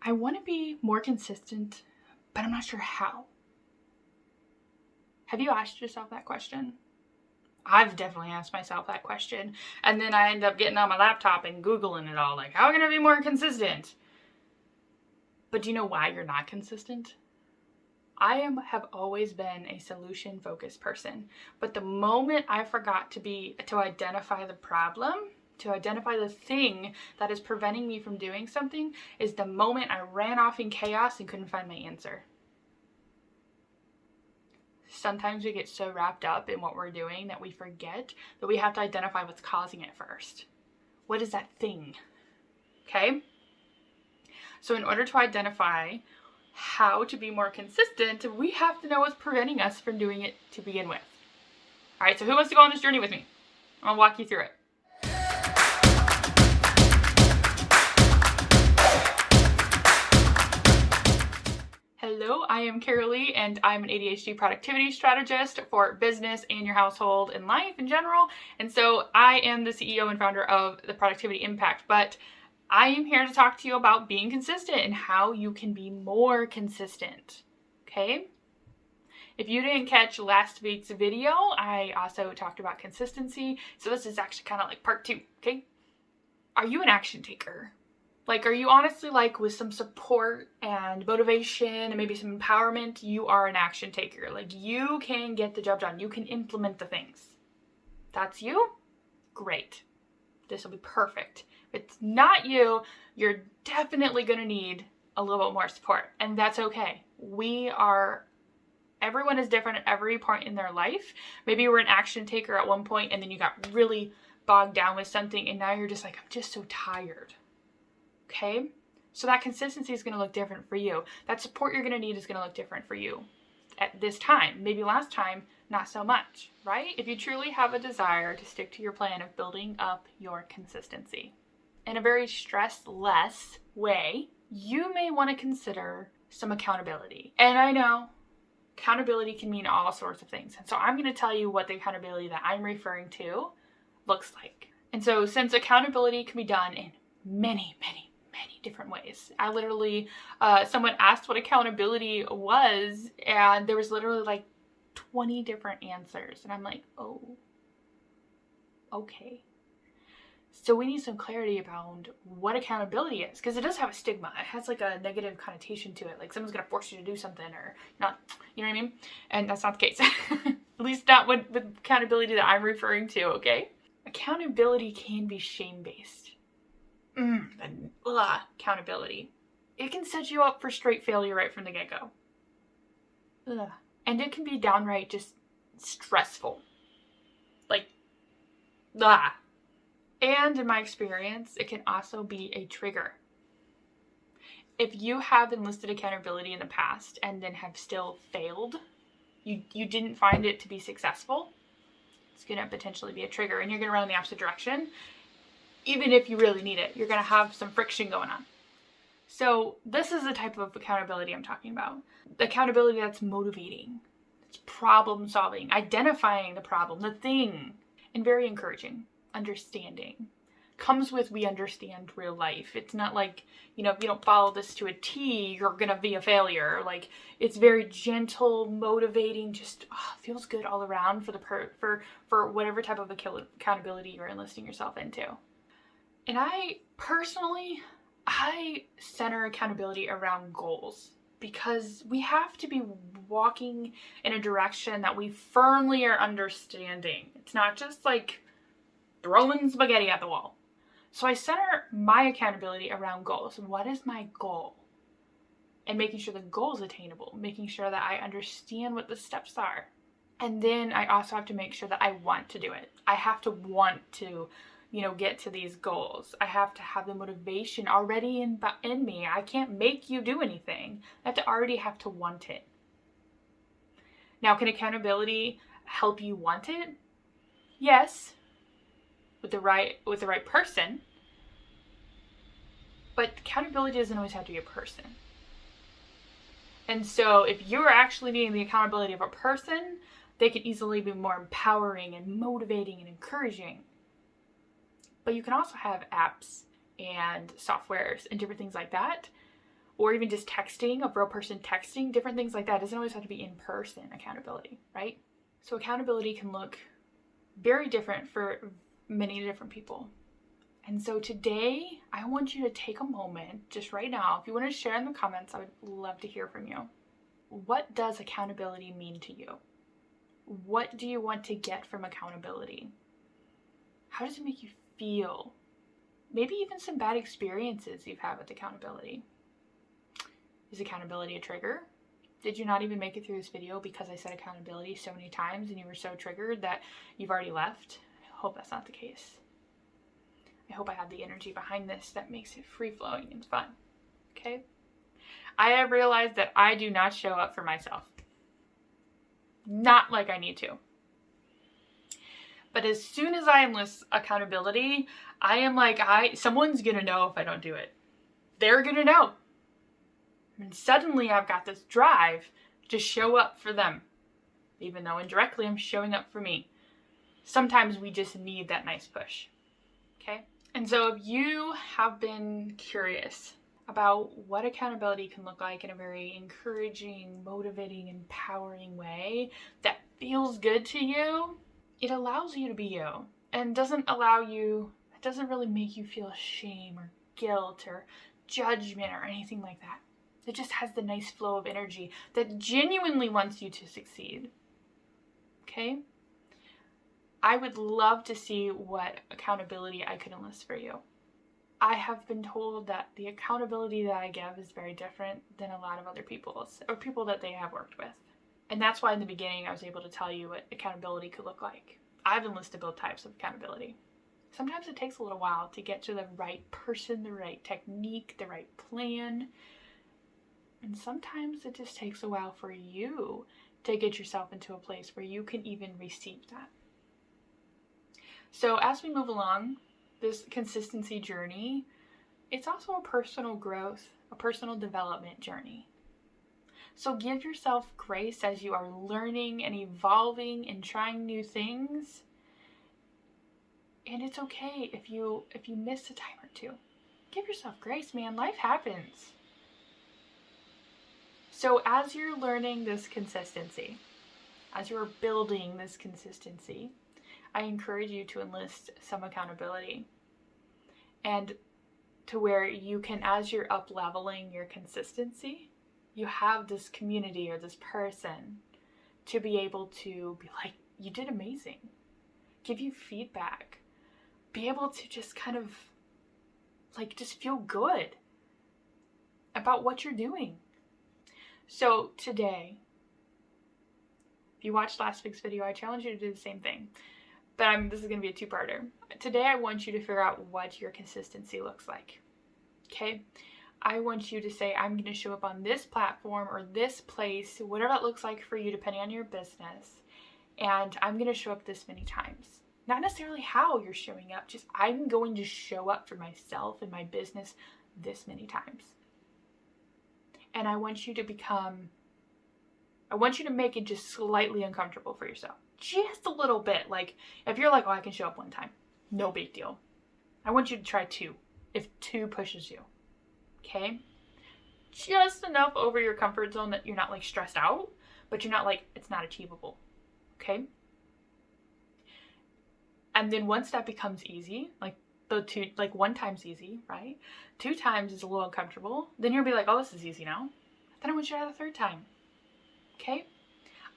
I want to be more consistent, but I'm not sure how. Have you asked yourself that question? I've definitely asked myself that question. And then I end up getting on my laptop and Googling it all, like, how can I be more consistent? But do you know why you're not consistent? I have always been a solution-focused person. But the moment I forgot to identify the problem, to identify the thing that is preventing me from doing something, is the moment I ran off in chaos and couldn't find my answer. Sometimes we get so wrapped up in what we're doing that we forget that we have to identify what's causing it first. What is that thing? Okay? So in order to identify how to be more consistent, we have to know what's preventing us from doing it to begin with. All right, so who wants to go on this journey with me? I'm gonna walk you through it. Hello, I am Carolee, and I'm an ADHD productivity strategist for business and your household and life in general. And so I am the CEO and founder of the Productivity Impact, but I am here to talk to you about being consistent and how you can be more consistent, okay? If you didn't catch last week's video, I also talked about consistency. So this is actually kind of like part 2, okay? Are you an action taker? Like, are you honestly, like, with some support and motivation and maybe some empowerment, you are an action taker. Like, you can get the job done. You can implement the things. That's you? Great. This will be perfect. If it's not you, you're definitely going to need a little bit more support. And that's okay. Everyone is different at every point in their life. Maybe you were an action taker at one point and then you got really bogged down with something and now you're just like, I'm just so tired. Okay? So that consistency is going to look different for you. That support you're going to need is going to look different for you at this time. Maybe last time, not so much, right? If you truly have a desire to stick to your plan of building up your consistency in a very stress-less way, you may want to consider some accountability. And I know accountability can mean all sorts of things. And so I'm going to tell you what the accountability that I'm referring to looks like. And so since accountability can be done in many different ways. I literally, someone asked what accountability was, and there was literally like 20 different answers. And I'm like, oh, okay. So we need some clarity around what accountability is, because it does have a stigma. It has like a negative connotation to it. Like someone's going to force you to do something or not, you know what I mean? And that's not the case. At least not with accountability that I'm referring to, okay? Accountability can be shame-based. Accountability. It can set you up for straight failure right from the get-go. And it can be downright just stressful. Like, And in my experience, it can also be a trigger. If you have enlisted accountability in the past and then have still failed, you didn't find it to be successful, it's going to potentially be a trigger and you're going to run in the opposite direction. Even if you really need it, you're going to have some friction going on. So this is the type of accountability I'm talking about. The accountability that's motivating. It's problem solving, identifying the problem, the thing, and very encouraging, understanding. Comes with we understand real life. It's not like, if you don't follow this to a T, you're going to be a failure. Like, it's very gentle, motivating, just feels good all around for whatever type of accountability you're enlisting yourself into. And I center accountability around goals because we have to be walking in a direction that we firmly are understanding. It's not just like throwing spaghetti at the wall. So I center my accountability around goals. What is my goal? And making sure the goal is attainable, making sure that I understand what the steps are. And then I also have to make sure that I want to do it. I have to want to get to these goals. I have to have the motivation already in me. I can't make you do anything. I have to want it. Now, can accountability help you want it? Yes, with the right person. But accountability doesn't always have to be a person. And so if you're actually needing the accountability of a person, they can easily be more empowering and motivating and encouraging. But you can also have apps and softwares and different things like that or even just texting, a real person texting, different things like that. It doesn't always have to be in-person accountability, right? So accountability can look very different for many different people. And so today, I want you to take a moment, just right now, if you want to share in the comments, I would love to hear from you. What does accountability mean to you? What do you want to get from accountability? How does it make you feel? Maybe even some bad experiences you've had with accountability. Is accountability a trigger? Did you not even make it through this video because I said accountability so many times and you were so triggered that you've already left? I hope that's not the case. I hope I have the energy behind this that makes it free-flowing and fun. Okay? I have realized that I do not show up for myself. Not like I need to. But as soon as I enlist accountability, I am like, someone's gonna know if I don't do it. They're gonna know. And suddenly I've got this drive to show up for them. Even though indirectly I'm showing up for me. Sometimes we just need that nice push. Okay? And so if you have been curious about what accountability can look like in a very encouraging, motivating, empowering way that feels good to you, it allows you to be you and doesn't really make you feel shame or guilt or judgment or anything like that. It just has the nice flow of energy that genuinely wants you to succeed. Okay? I would love to see what accountability I could enlist for you. I have been told that the accountability that I give is very different than a lot of other people's or people that they have worked with. And that's why in the beginning I was able to tell you what accountability could look like. I've enlisted both types of accountability. Sometimes it takes a little while to get to the right person, the right technique, the right plan. And sometimes it just takes a while for you to get yourself into a place where you can even receive that. So as we move along this consistency journey, it's also a personal growth, a personal development journey. So give yourself grace as you are learning and evolving and trying new things. And it's okay if you miss a time or two. Give yourself grace, man. Life happens. So as you're learning this consistency, as you're building this consistency, I encourage you to enlist some accountability. And to where you can, as you're up-leveling your consistency, you have this community or this person to be able to be like, you did amazing. Give you feedback. Be able to just kind of just feel good about what you're doing. So today, if you watched last week's video, I challenge you to do the same thing. But this is going to be a two-parter. Today, I want you to figure out what your consistency looks like. Okay? I want you to say, I'm going to show up on this platform or this place, whatever that looks like for you, depending on your business. And I'm going to show up this many times. Not necessarily how you're showing up, just I'm going to show up for myself and my business this many times. And I want you to make it just slightly uncomfortable for yourself. Just a little bit. Like, if you're like, oh, I can show up one time. No big deal. I want you to try 2. If 2 pushes you. Okay? Just enough over your comfort zone that you're not stressed out, but you're not it's not achievable. Okay? And then once that becomes easy, one time's easy, right? 2 times is a little uncomfortable. Then you'll be like, oh, this is easy now. Then I want you to add a 3rd time. Okay?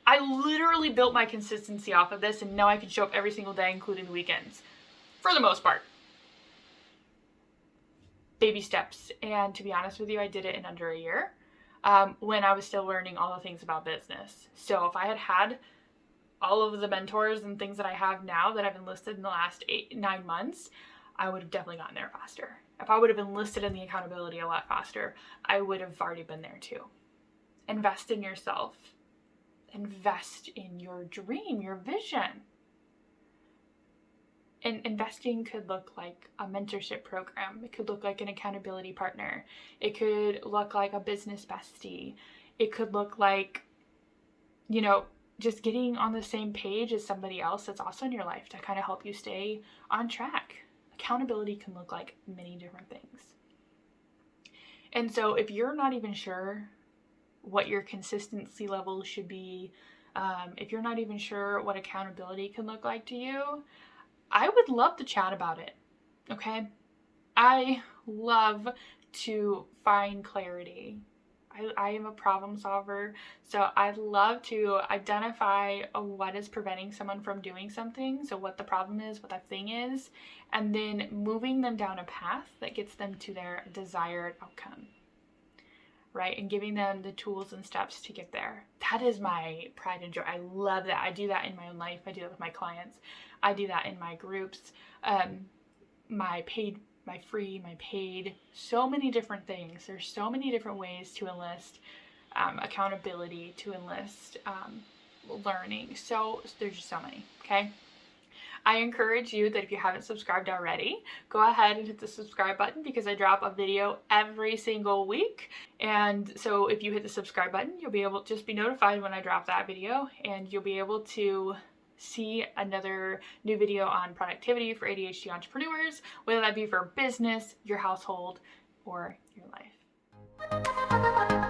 I literally built my consistency off of this, and now I can show up every single day, including the weekends. For the most part. Baby steps. And to be honest with you, I did it in under a year when I was still learning all the things about business. So if I had all of the mentors and things that I have now that I've enlisted in the last 9 months, I would have definitely gotten there faster. If I would have enlisted in the accountability a lot faster, I would have already been there too. Invest in yourself. Invest in your dream, your vision. And investing could look like a mentorship program. It could look like an accountability partner. It could look like a business bestie. It could look like, just getting on the same page as somebody else that's also in your life to kind of help you stay on track. Accountability can look like many different things. And so if you're not even sure what your consistency level should be, if you're not even sure what accountability can look like to you, I would love to chat about it. Okay? I love to find clarity. I am a problem solver, so I'd love to identify what is preventing someone from doing something, so what the problem is, what that thing is, and then moving them down a path that gets them to their desired outcome, right? And giving them the tools and steps to get there. That is my pride and joy. I love that. I do that in my own life. I do that with my clients. I do that in my groups, my paid, my free, my paid, so many different things. There's so many different ways to enlist accountability, to enlist learning. So there's just so many, okay? I encourage you that if you haven't subscribed already, go ahead and hit the subscribe button, because I drop a video every single week. And so if you hit the subscribe button, you'll be able to just be notified when I drop that video, and you'll be able to see another new video on productivity for ADHD entrepreneurs, whether that be for business, your household, or your life.